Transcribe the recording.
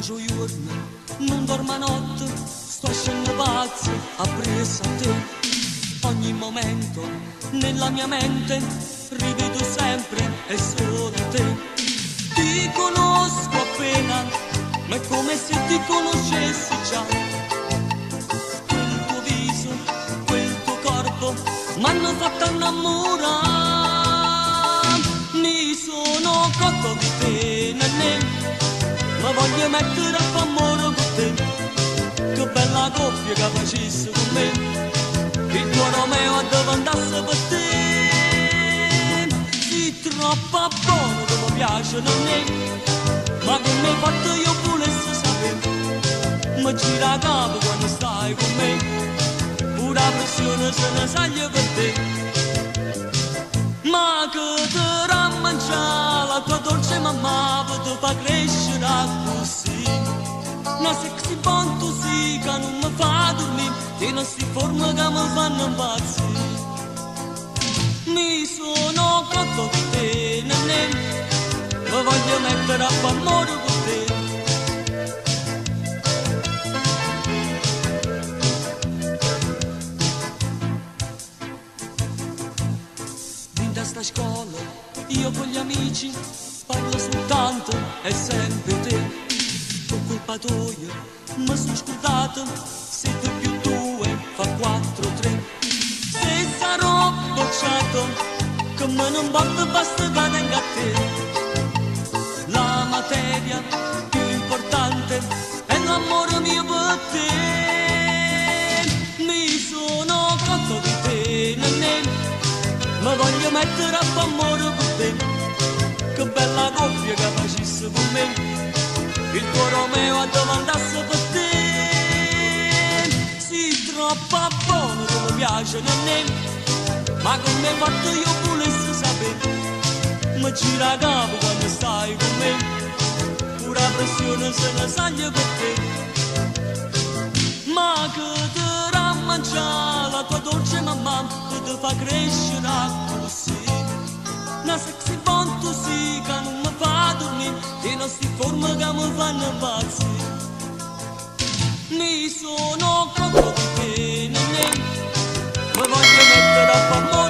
giorno, non dormo notte, sto scendo pazzo, appresso a te. Ogni momento, nella mia mente, rivedo sempre e solo te. Ti conosco appena, ma è come se ti conoscessi già. Quel tuo viso, quel tuo corpo, m'hanno fatto innamorare. Mi sono cotto di te, nenè, ma voglio mettere a amore con te. Che bella coppia che facessi con me, il tuo Romeo a dove andasse per te. Sei troppo buono che mi piace non è, ma che mi hai fatto io volessi sapere. Mi gira capo quando stai con me, pura pressione se ne saglia per te. Ma che te la mangiare la tua dolce mamma per te fa crescere così. Una sexy fantasia che non mi fa dormire, che non si forma che mi fanno impazzire. Mi sono cotto di te, nenè, ma voglio mettere a amore con te. Da sta scuola, io con gli amici parlo soltanto e sempre te. Per colpa tua mi sono scordato, 7 più 2 fa 4, 3. Se sarò bocciato, che me non basta che venga a te. La materia più importante è l'amore mio per te. Mi sono cotto di te, nenè, ma voglio mettere a amore con te. Che bella coppia che facessi con me, il tuo Romeo a dove andasse per te. Sei troppo buono che mi piace nenè, ma che mi hai fatto io volessi sapere. Mi gira capo quando stai con me, pura pressione se ne saglia per te. Ma che te la mangiare la tua dolce mamma, che ti fa crescere così. Una sexy fantasia che non mi fa dormire, che non si forma che mi fanno impazzire. Mi sono cotto di te, nenè, ma voglio mettere a amore